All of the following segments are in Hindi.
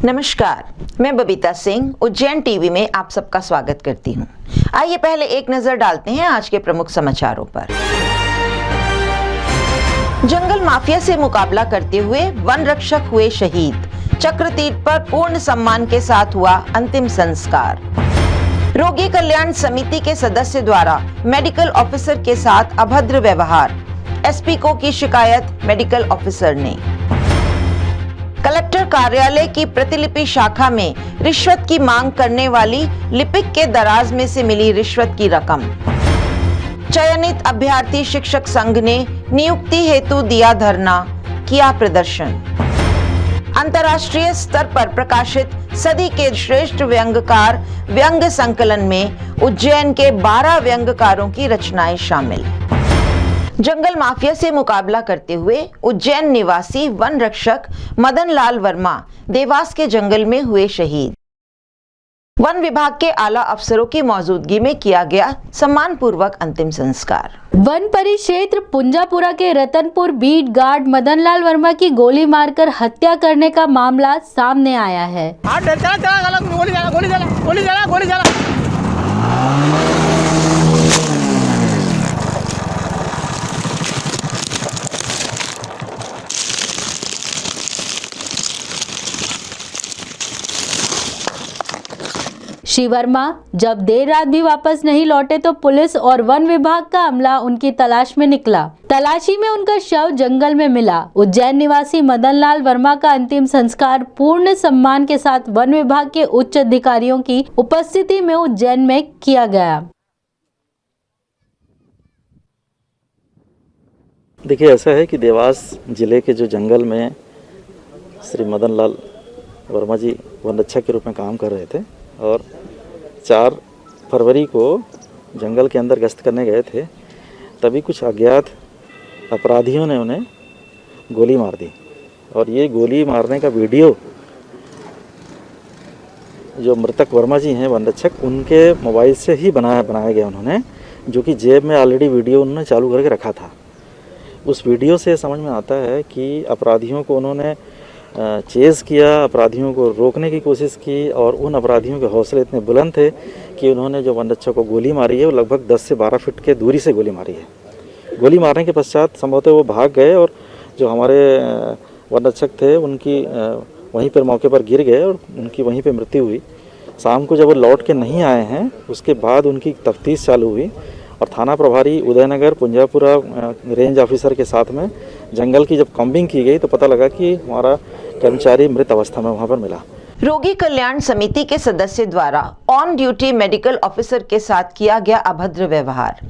नमस्कार, मैं बबीता सिंह उज्जैन टीवी में आप सबका स्वागत करती हूं। आइए पहले एक नजर डालते हैं आज के प्रमुख समाचारों पर। जंगल माफिया से मुकाबला करते हुए वन रक्षक हुए शहीद, चक्रतीर्थ पर पूर्ण सम्मान के साथ हुआ अंतिम संस्कार। रोगी कल्याण समिति के सदस्य द्वारा मेडिकल ऑफिसर के साथ अभद्र व्यवहार, एसपी को की शिकायत मेडिकल ऑफिसर ने। कलेक्टर कार्यालय की प्रतिलिपि शाखा में रिश्वत की मांग करने वाली लिपिक के दराज में से मिली रिश्वत की रकम। चयनित अभ्यर्थी शिक्षक संघ ने नियुक्ति हेतु दिया धरना, किया प्रदर्शन। अंतर्राष्ट्रीय स्तर पर प्रकाशित सदी के श्रेष्ठ व्यंग्यकार व्यंग्य संकलन में उज्जैन के 12 व्यंग्यकारों की रचनाएं शामिल। जंगल माफिया से मुकाबला करते हुए उज्जैन निवासी वन रक्षक मदन लाल वर्मा देवास के जंगल में हुए शहीद। वन विभाग के आला अफसरों की मौजूदगी में किया गया सम्मान पूर्वक अंतिम संस्कार। वन परिक्षेत्र पुंजापुरा के रतनपुर बीट गार्ड मदन लाल वर्मा की गोली मारकर हत्या करने का मामला सामने आया है। श्री वर्मा जब देर रात भी वापस नहीं लौटे तो पुलिस और वन विभाग का अमला उनकी तलाश में निकला। तलाशी में उनका शव जंगल में मिला। उज्जैन निवासी मदन लाल वर्मा का अंतिम संस्कार पूर्ण सम्मान के साथ वन विभाग के उच्च अधिकारियों की उपस्थिति में उज्जैन में किया गया। देखिए, ऐसा है कि देवास जिले के जो जंगल में श्री मदन लाल वर्मा जी वन रक्षक के रूप में काम कर रहे थे और 4 फरवरी को जंगल के अंदर गश्त करने गए थे, तभी कुछ अज्ञात अपराधियों ने उन्हें गोली मार दी। और ये गोली मारने का वीडियो जो मृतक वर्मा जी हैं वन रक्षक, उनके मोबाइल से ही बनाया गया उन्होंने, जो कि जेब में ऑलरेडी वीडियो उन्होंने चालू करके रखा था। उस वीडियो से समझ में आता है कि अपराधियों को उन्होंने चेज़ किया, अपराधियों को रोकने की कोशिश की और उन अपराधियों के हौसले इतने बुलंद थे कि उन्होंने जो वन रक्षक को गोली मारी है वो लगभग 10 से 12 फीट के दूरी से गोली मारी है। गोली मारने के पश्चात संभवतः वो भाग गए और जो हमारे वन रक्षक थे उनकी वहीं पर मौके पर गिर गए और उनकी वहीं पर मृत्यु हुई। शाम को जब वो लौट के नहीं आए हैं उसके बाद उनकी तफ्तीश चालू हुई और थाना प्रभारी उदयनगर पुंजापुरा रेंज ऑफिसर के साथ में जंगल की जब कॉम्बिंग की गई तो पता लगा कि हमारा कर्मचारी मृत अवस्था में वहां पर मिला। रोगी कल्याण समिति के सदस्य द्वारा ऑन ड्यूटी मेडिकल ऑफिसर के साथ किया गया अभद्र व्यवहार।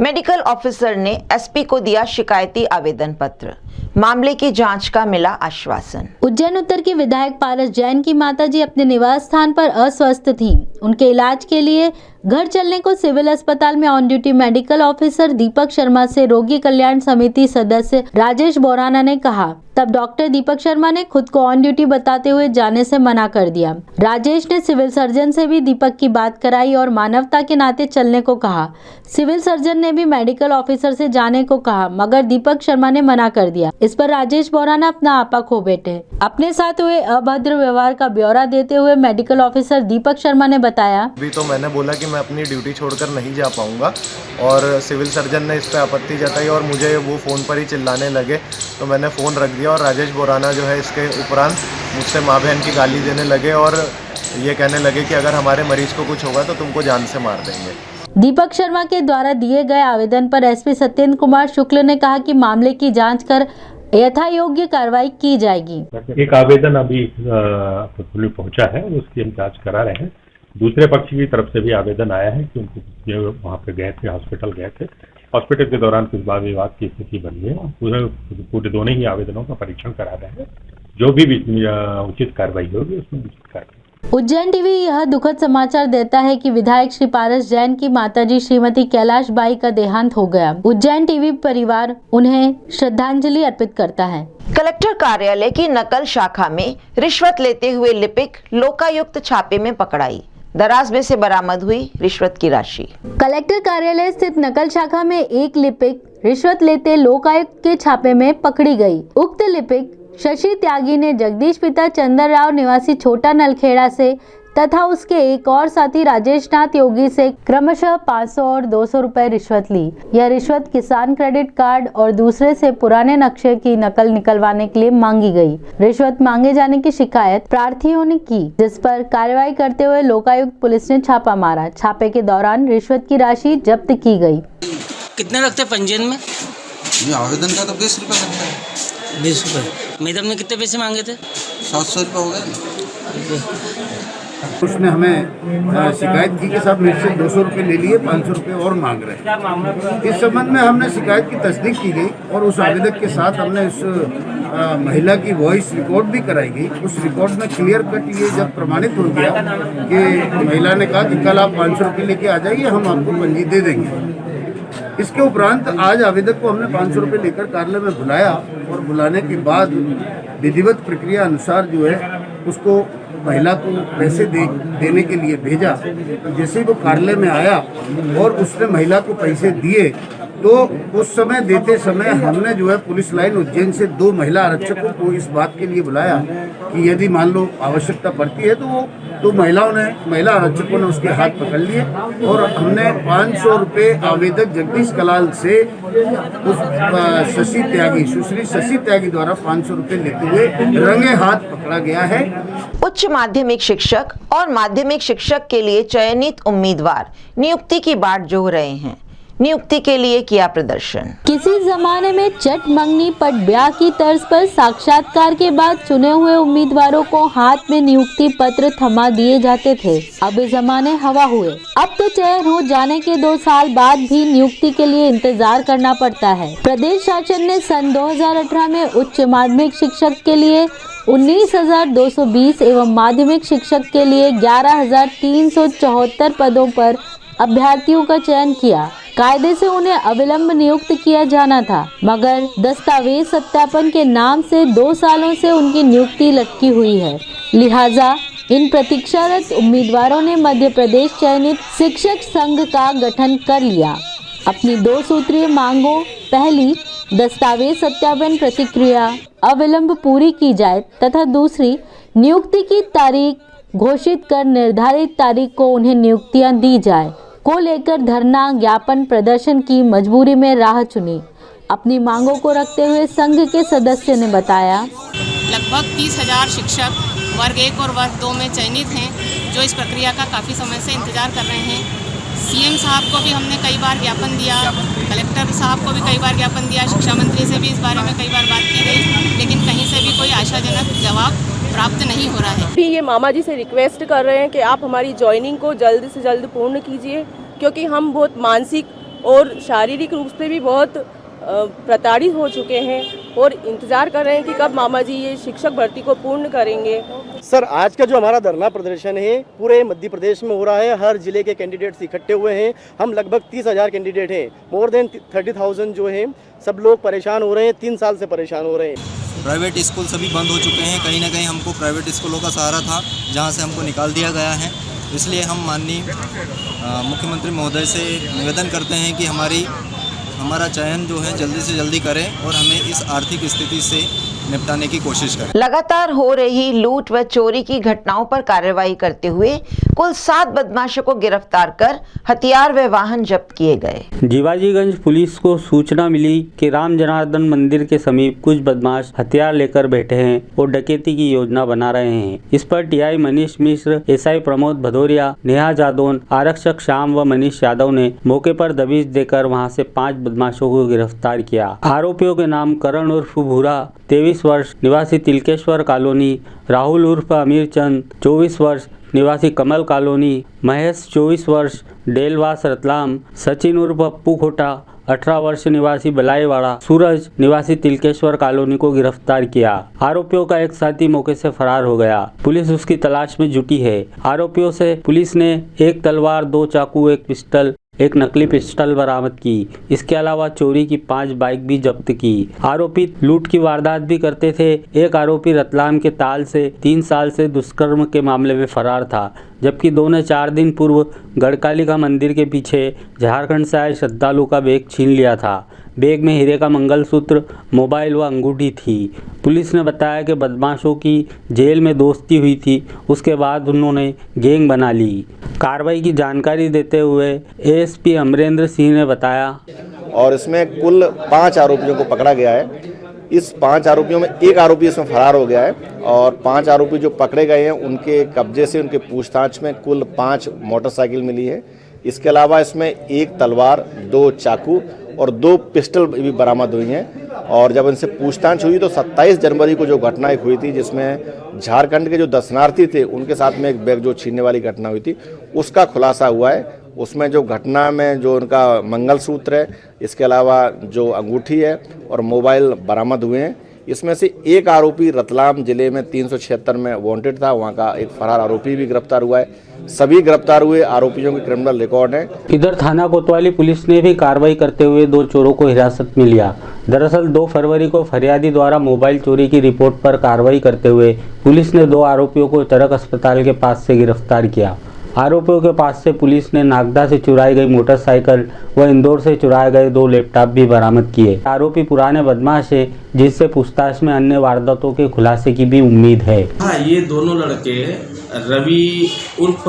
मेडिकल ऑफिसर ने एसपी को दिया शिकायती आवेदन पत्र, मामले की जांच का मिला आश्वासन। उज्जैन उत्तर की विधायक पारस जैन की माताजी अपने निवास स्थान पर अस्वस्थ थीं। उनके इलाज के लिए घर चलने को सिविल अस्पताल में on duty medical officer Deepak Sharma से रोगी कल्याण समिति सदस्य राजेश बोराना ने कहा। तब डॉक्टर दीपक शर्मा ने खुद को ऑन ड्यूटी बताते हुए जाने से मना कर दिया। राजेश ने सिविल सर्जन से भी दीपक की बात कराई और मानवता के नाते चलने को कहा। सिविल सर्जन ने भी मेडिकल ऑफिसर से जाने को कहा, मगर दीपक शर्मा ने मना कर दिया। इस पर राजेश बोराना अपना आपा खो बैठे। अपने साथ हुए अभद्र व्यवहार का ब्यौरा देते हुए मेडिकल ऑफिसर दीपक शर्मा ने बताया, अभी तो मैंने बोला कि मैं अपनी ड्यूटी छोड़कर नहीं जा पाऊंगा और सिविल सर्जन ने इस पर आपत्ति जताई और मुझे वो फ़ोन पर ही चिल्लाने लगे, तो मैंने फ़ोन रख दिया और राजेश बोराना जो है इसके उपरांत मुझसे माँ बहन की गाली देने लगे और ये कहने लगे कि अगर हमारे मरीज को कुछ होगा तो तुमको जान से मार देंगे। दीपक शर्मा के द्वारा दिए गए आवेदन पर एसपी सत्येंद्र कुमार शुक्ल ने कहा कि मामले की जांच कर यथा योग्य कार्रवाई की जाएगी। एक आवेदन अभी पहुंचा है, उसकी हम जांच करा रहे हैं। दूसरे पक्ष की तरफ से भी आवेदन आया है कि उनको वहाँ पे गए थे, हॉस्पिटल गए थे, हॉस्पिटल के दौरान कुछ वाद विवाद की स्थिति बनी है। पूरे दोनों ही आवेदनों का परीक्षण करा रहे हैं, जो भी उचित कार्रवाई होगी उसमें उचित कार्रवाई। उज्जैन टीवी यह दुखद समाचार देता है कि विधायक श्री पारस जैन की माताजी श्रीमती कैलाश बाई का देहांत हो गया। उज्जैन टीवी परिवार उन्हें श्रद्धांजलि अर्पित करता है। कलेक्टर कार्यालय की नकल शाखा में रिश्वत लेते हुए लिपिक लोकायुक्त छापे में पकड़ाई, दराज में से बरामद हुई रिश्वत की राशि। कलेक्टर कार्यालय स्थित नकल शाखा में एक लिपिक रिश्वत लेते लोकायुक्त के छापे में पकड़ी गई। उक्त लिपिक शशि त्यागी ने जगदीश पिता चंदर राव निवासी छोटा नलखेड़ा से तथा उसके एक और साथी राजेश नाथ योगी से क्रमशः 500 और 200 रुपए रिश्वत ली। यह रिश्वत किसान क्रेडिट कार्ड और दूसरे से पुराने नक्शे की नकल निकलवाने के लिए मांगी गई। रिश्वत मांगे जाने की शिकायत प्रार्थियों ने की, जिस पर कार्रवाई करते हुए लोकायुक्त पुलिस ने छापा मारा। छापे के दौरान रिश्वत की राशि जब्त की गई। कितने लगते पंजीयन में? ये आवेदन का तो 20 रुपये लगता है। 20 रुपये। मैडम ने कितने पैसे मांगे थे? 700 रुपये हो गए। उसने हमें शिकायत की कि साहब मेरे से 200 रुपये ले लिए, 500 रुपये और मांग रहे हैं। इस संबंध में हमने शिकायत की तस्दीक की गई और उस आवेदक के साथ हमने उस महिला की वॉइस रिकॉर्ड भी कराई गई। उस रिकॉर्ड में क्लियर कट ये जब प्रमाणित हो गया कि महिला ने कहा कि कल आप 500 रुपये लेके आ जाइए, हम आपको पंजी दे देंगे। इसके उपरांत आज आवेदक को हमने 500 रुपये लेकर कार्यालय में बुलाया और बुलाने के बाद विधिवत प्रक्रिया अनुसार जो है उसको महिला को पैसे देने के लिए भेजा। जैसे ही वो कार्यालय में आया और उसने महिला को पैसे दिए तो उस समय देते समय हमने जो है पुलिस लाइन उज्जैन से 2 महिला आरक्षकों को इस बात के लिए बुलाया कि यदि मान लो आवश्यकता पड़ती है तो वो महिला आरक्षकों ने उसके हाथ पकड़ लिए और हमने 500 रुपये आवेदक जगदीश कलाल से उस सुश्री शशि त्यागी द्वारा 500 रुपये लेते हुए रंगे हाथ पकड़ा गया है। उच्च माध्यमिक शिक्षक और माध्यमिक शिक्षक के लिए चयनित उम्मीदवार नियुक्ति की बाट जोह रहे हैं। नियुक्ति के लिए किया प्रदर्शन। किसी जमाने में चट मंगनी पट ब्याह की तर्ज पर साक्षात्कार के बाद चुने हुए उम्मीदवारों को हाथ में नियुक्ति पत्र थमा दिए जाते थे। अब जमाने हवा हुए। अब तो चयन हो जाने के 2 साल बाद भी नियुक्ति के लिए इंतजार करना पड़ता है। प्रदेश शासन ने सन 2018 में उच्च माध्यमिक शिक्षक के लिए 19,220 एवं माध्यमिक शिक्षक के लिए 11,374 पदों पर अभ्यर्थियों का चयन किया। कायदे से उन्हें अविलंब नियुक्त किया जाना था, मगर दस्तावेज सत्यापन के नाम से 2 सालों से उनकी नियुक्ति लटकी हुई है। लिहाजा इन प्रतीक्षारत उम्मीदवारों ने मध्य प्रदेश चयनित शिक्षक संघ का गठन कर लिया। अपनी 2 सूत्रीय मांगों, पहली दस्तावेज सत्यापन प्रक्रिया अविलंब पूरी की जाए तथा दूसरी नियुक्ति की तारीख घोषित कर निर्धारित तारीख को उन्हें नियुक्तियां दी जाए को लेकर धरना ज्ञापन प्रदर्शन की मजबूरी में राह चुनी। अपनी मांगों को रखते हुए संघ के सदस्य ने बताया, लगभग 30,000 शिक्षक वर्ग 1 और वर्ग 2 में चयनित हैं, जो इस प्रक्रिया का काफ़ी समय से इंतजार कर रहे हैं। सीएम साहब को भी हमने कई बार ज्ञापन दिया, कलेक्टर साहब को भी कई बार ज्ञापन दिया, शिक्षा मंत्री से भी इस बारे में कई बार बात की गई, लेकिन कहीं से भी कोई आशाजनक जवाब प्राप्त नहीं हो रहा है। भी ये मामा जी से रिक्वेस्ट कर रहे हैं कि आप हमारी ज्वाइनिंग को जल्द से जल्द पूर्ण कीजिए, क्योंकि हम बहुत मानसिक और शारीरिक रूप से भी बहुत प्रताड़ित हो चुके हैं और इंतज़ार कर रहे हैं कि कब मामा जी ये शिक्षक भर्ती को पूर्ण करेंगे। सर, आज का जो हमारा धरना प्रदर्शन है पूरे मध्य प्रदेश में हो रहा है। हर जिले के कैंडिडेट्स इकट्ठे हुए हैं। हम लगभग 30,000 कैंडिडेट हैं। मोर देन 30,000 जो हैं सब लोग परेशान हो रहे हैं, 3 साल से परेशान हो रहे हैं। प्राइवेट स्कूल सभी बंद हो चुके हैं। कहीं ना कहीं हमको प्राइवेट स्कूलों का सहारा था, जहां से हमको निकाल दिया गया है। इसलिए हम माननीय मुख्यमंत्री महोदय से निवेदन करते हैं कि हमारा चयन जो है जल्दी से जल्दी करें और हमें इस आर्थिक स्थिति से निपटाने की कोशिश करें। लगातार हो रही लूट व चोरी की घटनाओं पर कार्रवाई करते हुए कुल 7 बदमाशों को गिरफ्तार कर हथियार व वाहन जब्त किए गए। जीवाजीगंज पुलिस को सूचना मिली कि राम जनार्दन मंदिर के समीप कुछ बदमाश हथियार लेकर बैठे हैं और डकैती की योजना बना रहे हैं। इस पर टीआई मनीष मिश्र, एसआई प्रमोद भदौरिया, नेहा जादौन, आरक्षक श्याम व मनीष यादव ने मौके पर दबिश देकर वहां से 5 बदमाशों को गिरफ्तार किया। आरोपियों के नाम करण उर्फ भूरा 23 वर्ष निवासी तिलकेश्वर कॉलोनी, राहुल उर्फ अमीर चंद 24 वर्ष निवासी कमल कॉलोनी, महेश 24 वर्ष डेलवास रतलाम, सचिन उर्फ पप्पू खोटा 18 वर्ष निवासी बलाईवाड़ा, सूरज निवासी तिलकेश्वर कॉलोनी को गिरफ्तार किया। आरोपियों का एक साथी मौके से फरार हो गया। पुलिस उसकी तलाश में जुटी है। आरोपियों से पुलिस ने 1 तलवार, 2 चाकू, 1 पिस्टल, 1 नकली पिस्टल बरामद की। इसके अलावा चोरी की 5 बाइक भी जब्त की। आरोपी लूट की वारदात भी करते थे। एक आरोपी रतलाम के ताल से 3 साल से दुष्कर्म के मामले में फरार था, जबकि 2 ने 4 दिन पूर्व गढ़कालिका मंदिर के पीछे झारखंड से आए श्रद्धालु का बैग छीन लिया था। बैग में हीरे का मंगलसूत्र, मोबाइल व अंगूठी थी। पुलिस ने बताया कि बदमाशों की जेल में दोस्ती हुई थी, उसके बाद उन्होंने गैंग बना ली। कार्रवाई की जानकारी देते हुए एएसपी अमरेंद्र सिंह ने बताया, और इसमें कुल 5 आरोपियों को पकड़ा गया है। इस 5 आरोपियों में एक आरोपी इसमें फरार हो गया है और 5 आरोपी जो पकड़े गए हैं उनके कब्जे से, उनके पूछताछ में कुल 5 मोटरसाइकिल मिली है। इसके अलावा इसमें 1 तलवार, 2 चाकू और 2 पिस्टल भी बरामद हुई हैं। और जब इनसे पूछताछ हुई तो 27 जनवरी को जो घटना एक हुई थी जिसमें झारखंड के जो दर्शनार्थी थे उनके साथ में एक बैग जो छीनने वाली घटना हुई थी, उसका खुलासा हुआ है। उसमें जो घटना में जो उनका मंगलसूत्र है, इसके अलावा जो अंगूठी है और मोबाइल बरामद हुए हैं। इसमें से एक आरोपी रतलाम जिले में 376 में वांटेड था, वहां का एक फरार आरोपी भी गिरफ्तार हुआ है। सभी गिरफ्तार हुए आरोपियों के क्रिमिनल रिकॉर्ड हैं। इधर थाना कोतवाली पुलिस ने भी कार्रवाई करते हुए 2 चोरों को हिरासत में लिया। दरअसल 2 फरवरी को फरियादी द्वारा मोबाइल चोरी की रिपोर्ट पर कार्रवाई करते हुए पुलिस ने 2 आरोपियों को चरक अस्पताल के पास से गिरफ्तार किया। आरोपियों के पास से पुलिस ने नागदा से चुराई गई मोटरसाइकिल व इंदौर से चुराए गए 2 लैपटॉप भी बरामद किए। आरोपी पुराने बदमाश है, जिससे पूछताछ में अन्य वारदातों के खुलासे की भी उम्मीद है। हाँ, ये दोनों लड़के रवि उर्फ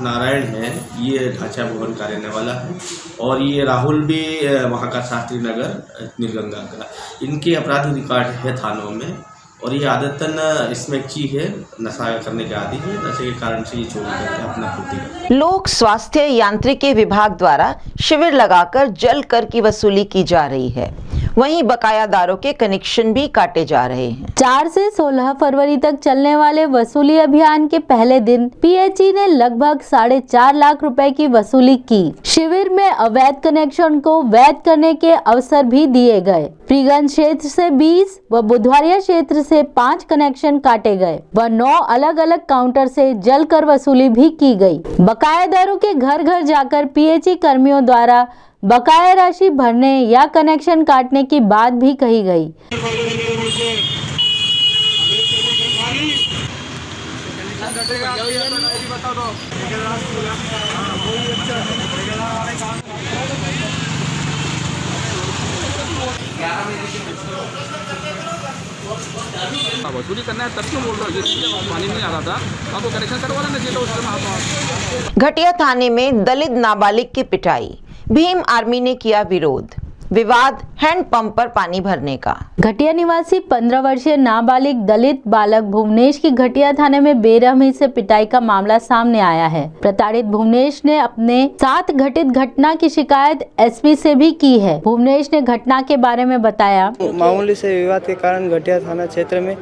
नारायण है, ये ढांचा भवन का रहने वाला है, और ये राहुल भी वहाँ का शास्त्री नगर निर्गंगा का। इनके आपराधिक रिकॉर्ड है थानों में, और ये आदतन इसमें एक चीज है, नशा करने के आदी है, नशे के कारण से ये चोरी करके अपना पूर्ति। लोक स्वास्थ्य यांत्रिकी विभाग द्वारा शिविर लगाकर जल कर की वसूली की जा रही है। वहीं बकायादारों के कनेक्शन भी काटे जा रहे हैं। 4 से 16 फरवरी तक चलने वाले वसूली अभियान के पहले दिन पीएचई ने लगभग 4.5 लाख रुपए की वसूली की। शिविर में अवैध कनेक्शन को वैध करने के अवसर भी दिए गए। फ्रीगंज क्षेत्र से 20 व बुधवारिया क्षेत्र से 5 कनेक्शन काटे गए व 9 अलग अलग काउंटर से जल कर वसूली भी की गई। बकायादारों के घर घर जाकर पीएचई कर्मियों द्वारा बकाया राशि भरने या कनेक्शन काटने की बात भी कही गई। वसूली करना है तब क्यों बोल रहे हो? पानी नहीं आ रहा था, आपको कनेक्शन करवा लेना चाहिए उससे। घटिया थाने में दलित नाबालिग की पिटाई, भीम आर्मी ने किया विरोध। विवाद हैंडपंप पर पानी भरने का। घटिया निवासी 15 वर्षीय नाबालिग दलित बालक भुवनेश की घटिया थाने में बेरहमी से पिटाई का मामला सामने आया है। प्रताड़ित भुवनेश ने अपने साथ घटित घटना की शिकायत एसपी से भी की है। भुवनेश ने घटना के बारे में बताया, मामूली से विवाद के कारण घटिया थाना क्षेत्र में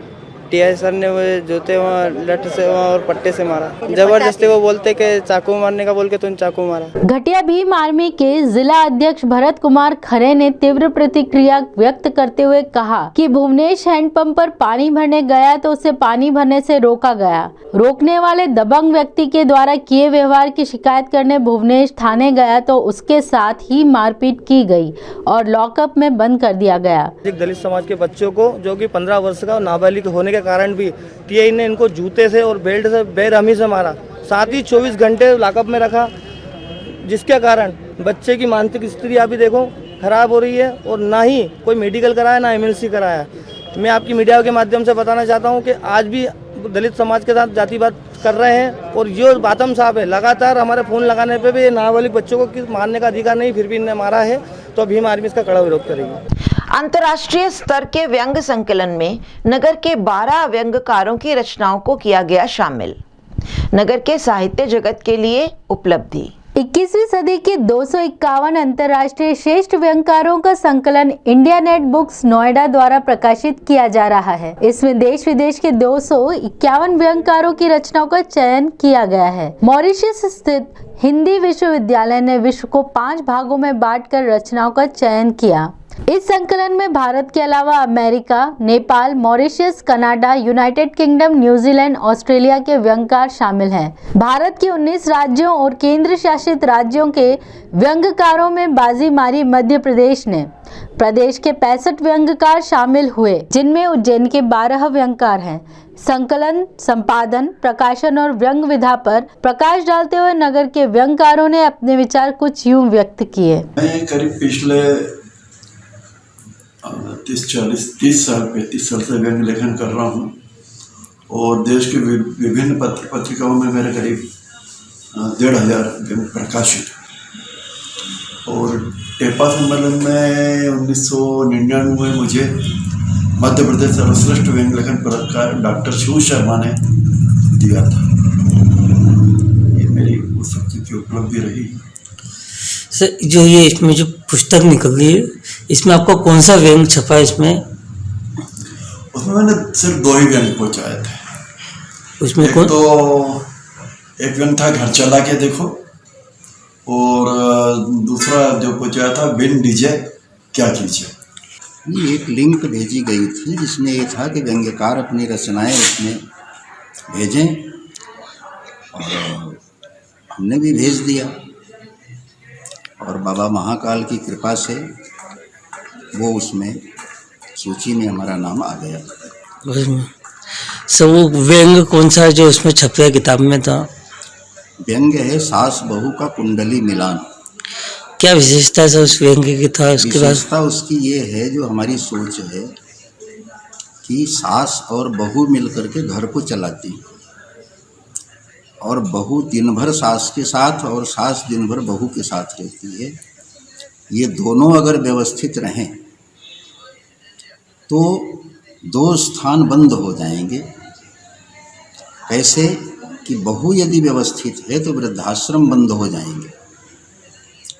टीआई सर ने वो जूते लठ से और पट्टे से मारा। जबरदस्ती वो बोलते कि चाकू मारने का बोल के तुम चाकू मारा। घटिया भीम आर्मी के जिला अध्यक्ष भरत कुमार खरे ने तीव्र प्रतिक्रिया व्यक्त करते हुए कहा कि भुवनेश हैंडपंप पर पानी भरने गया तो उसे पानी भरने से रोका गया। रोकने वाले दबंग व्यक्ति के द्वारा किए व्यवहार की शिकायत करने भुवनेश थाने गया तो उसके साथ ही मारपीट की गई और लॉकअप में बंद कर दिया गया। दलित समाज के बच्चों को जो कि 15 वर्ष का नाबालिग होने के कारण भी टीआई ने इनको जूते से और बेल्ट से बेरहमी से मारा, साथ ही 24 घंटे लॉकअप में रखा, जिसके कारण बच्चे की मानसिक स्थिति आप भी देखो खराब हो रही है और ना ही कोई मेडिकल कराया ना एमएलसी कराया। मैं आपकी मीडिया के माध्यम से बताना चाहता हूं कि आज भी दलित समाज के साथ जातिवाद कर रहे हैं और ये बातम साहब है, लगातार हमारे फ़ोन लगाने पे भी नाबालिग बच्चों को मारने का अधिकार नहीं, फिर भी इन्हें मारा है, तो भीम आर्मी इसका कड़ा विरोध करेगी। अंतर्राष्ट्रीय स्तर के व्यंग संकलन में नगर के 12 व्यंगकारों की रचनाओं को किया गया शामिल। नगर के साहित्य जगत के लिए उपलब्धि। 21वीं सदी के 251 अंतर्राष्ट्रीय श्रेष्ठ व्यंगकारों का संकलन इंडिया नेट बुक्स नोएडा द्वारा प्रकाशित किया जा रहा है। इसमें देश विदेश के 251 व्यंगकारों की रचनाओं का चयन किया गया है। मॉरिशस स्थित हिंदी विश्वविद्यालय ने विश्व को 5 भागों में बांटकर रचनाओं का चयन किया। इस संकलन में भारत के अलावा America, Nepal, Mauritius, Canada, United kingdom, New Zealand, Australia के व्यंग्यकार शामिल हैं। भारत के 19 राज्यों और केंद्र शासित राज्यों के व्यंग्यकारों में बाजी मारी मध्य प्रदेश ने। प्रदेश के 65 व्यंग्यकार शामिल हुए, जिनमें उज्जैन के 12 व्यंग्यकार हैं। संकलन, संपादन, प्रकाशन और व्यंग विधा पर प्रकाश डालते हुए नगर के व्यंग्यकारों ने अपने विचार कुछ यूं व्यक्त किए। मैं करीब पिछले 30 साल से व्यंग लेखन कर रहा हूँ और देश के विभिन्न पत्रिकाओं में मेरे करीब 1500 व्यंग प्रकाशित और टेपा सम्मेलन में 1999 में मुझे मध्य प्रदेश सर्वश्रेष्ठ व्यंग लेखन पुरस्कार डॉक्टर शिव शर्मा ने दिया था। ये मेरी उस वक्त की उपलब्धि रही। सर, जो ये इसमें जो पुस्तक निकल रही है, इसमें आपका कौन सा व्यंग छपा है? उसमें मैंने सिर्फ 2 ही व्यंग पहुँचाए थे। उसमें कौन? तो एक व्यंग था घर चला के देखो और दूसरा जो पहुँचाया था बिन डीजे क्या कीजिए। एक लिंक भेजी गई थी जिसमें ये था कि व्यंग्यकार अपनी रचनाएं उसमें भेजें और हमने भी भेज दिया और बाबा महाकाल की कृपा से वो उसमें सूची में हमारा नाम आ गया। सर, वो व्यंग कौन सा है जो उसमें छपे किताब में था? व्यंग है सास बहू का कुंडली मिलान। क्या विशेषता है सर उस व्यंग की था? उसके बाद विशेषता उसकी ये है, जो हमारी सोच है कि सास और बहू मिलकर के घर को चलाती और बहू दिन भर सास के साथ और सास दिन भर बहू के साथ रहती है। ये दोनों अगर व्यवस्थित रहें तो 2 स्थान बंद हो जाएंगे। कैसे कि बहू यदि व्यवस्थित है तो वृद्धाश्रम बंद हो जाएंगे।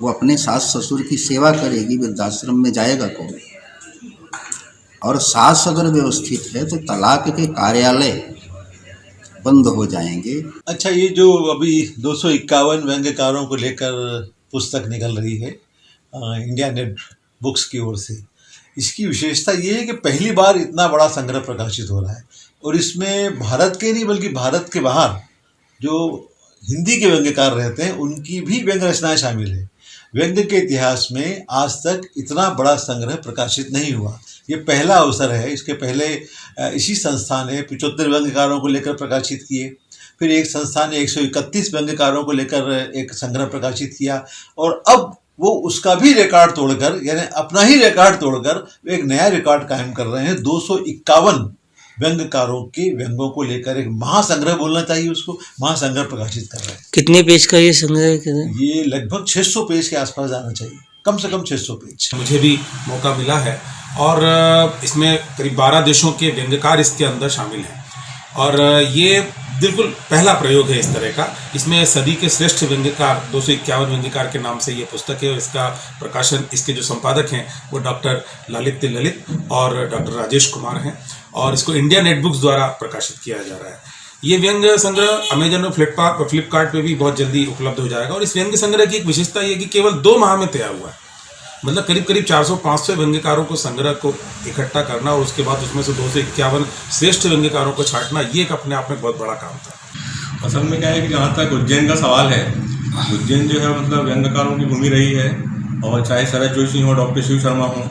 वो अपने सास ससुर की सेवा करेगी, वृद्धाश्रम में जाएगा कौन? और सास अगर व्यवस्थित है तो तलाक के कार्यालय बंद हो जाएंगे। अच्छा, ये जो अभी 251 व्यंग्यकारों को लेकर पुस्तक निकल रही है इंडिया नेट बुक्स की ओर से, इसकी विशेषता ये है कि पहली बार इतना बड़ा संग्रह प्रकाशित हो रहा है और इसमें भारत के नहीं बल्कि भारत के बाहर जो हिंदी के व्यंग्यकार रहते हैं उनकी भी व्यंग रचनाएं शामिल है। व्यंग्य के इतिहास में आज तक इतना बड़ा संग्रह प्रकाशित नहीं हुआ, ये पहला अवसर है। इसके पहले इसी संस्था ने 75 व्यंग्यकारों को लेकर प्रकाशित किए, फिर एक संस्था ने 131 व्यंग्यकारों को लेकर एक संग्रह प्रकाशित किया और अब वो उसका भी रिकॉर्ड तोड़कर, यानी अपना ही रिकॉर्ड तोड़कर एक नया रिकॉर्ड कायम कर रहे हैं। 251 व्यंग्यकारों के व्यंगों को लेकर एक महासंग्रह बोलना चाहिए, उसको महासंग्रह प्रकाशित कर रहे हैं। कितने पेज का ये संग्रह? ये लगभग 600 पेज के आसपास जाना चाहिए, कम से कम 600 पेज। मुझे भी मौका मिला है और इसमें करीब 12 देशों के व्यंग्यकार इसके अंदर शामिल हैं और ये बिल्कुल पहला प्रयोग है इस तरह का। इसमें सदी के श्रेष्ठ व्यंग्यकार 251 व्यंग्यकार के नाम से ये पुस्तक है और इसका प्रकाशन, इसके जो संपादक हैं वो डॉक्टर ललित और डॉक्टर राजेश कुमार हैं और इसको इंडिया नेट बुक्स द्वारा प्रकाशित किया जा रहा है। ये व्यंग्य संग्रह अमेजन और फ्लिपकार्ट पे भी बहुत जल्दी उपलब्ध हो जाएगा और इस व्यंग्य संग्रह की एक विशेषता ये कि केवल 2 माह में तैयार हुआ है। मतलब करीब 400-500 व्यंग्यकारों को संग्रह को इकट्ठा करना और उसके बाद उसमें से 251 श्रेष्ठ व्यंग्यकारों को छांटना, ये एक अपने आप में बहुत बड़ा काम था। असल में क्या है कि जहाँ तक उज्जैन का सवाल है, उज्जैन जो है मतलब व्यंग्यकारों की भूमि रही है और चाहे शरद जोशी हो, डॉक्टर शिव शर्मा हो,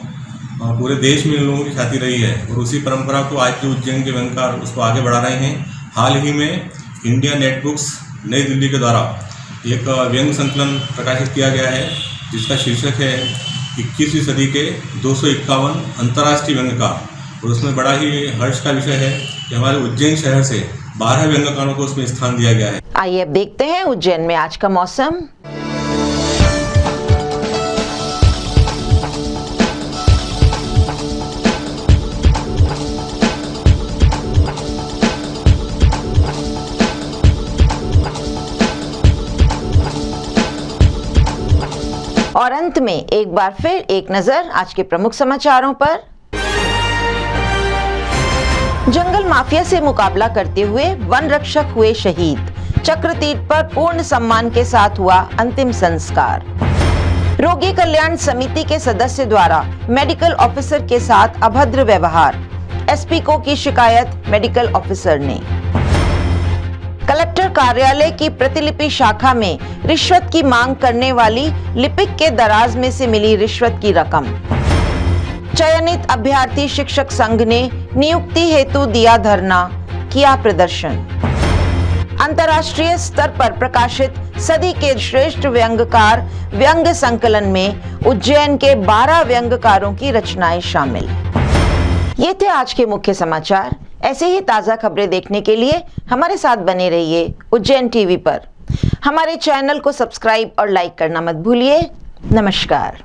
पूरे देश में इन लोगों की ख्याति रही है और उसी परंपरा को आज के उज्जैन के व्यंग्यकार उसको आगे बढ़ा रहे हैं। हाल ही में इंडिया नेट बुक्स नई दिल्ली के द्वारा एक व्यंग्य संकलन प्रकाशित किया गया है जिसका शीर्षक है 21वीं सदी के 251 अंतर्राष्ट्रीय व्यंग्यकार और उसमें बड़ा ही हर्ष का विषय है कि हमारे उज्जैन शहर से 12 व्यंग्यकारों को उसमें स्थान दिया गया है। आइए अब देखते हैं उज्जैन में आज का मौसम। और अंत में एक बार फिर एक नजर आज के प्रमुख समाचारों पर। जंगल माफिया से मुकाबला करते हुए वन रक्षक हुए शहीद। चक्रतीर्थ पर पूर्ण सम्मान के साथ हुआ अंतिम संस्कार। रोगी कल्याण समिति के सदस्य द्वारा मेडिकल ऑफिसर के साथ अभद्र व्यवहार, एसपी को की शिकायत मेडिकल ऑफिसर ने। कलेक्टर कार्यालय की प्रतिलिपि शाखा में रिश्वत की मांग करने वाली लिपिक के दराज में से मिली रिश्वत की रकम। चयनित अभ्यर्थी शिक्षक संघ ने नियुक्ति हेतु दिया धरना, किया प्रदर्शन। अंतर्राष्ट्रीय स्तर पर प्रकाशित सदी के श्रेष्ठ व्यंग्यकार व्यंग्य संकलन में उज्जैन के 12 व्यंग्यकारों की रचनाएं शामिल। ये थे आज के मुख्य समाचार। ऐसे ही ताज़ा खबरें देखने के लिए हमारे साथ बने रहिए उज्जैन टीवी पर। हमारे चैनल को सब्सक्राइब और लाइक करना मत भूलिए। नमस्कार।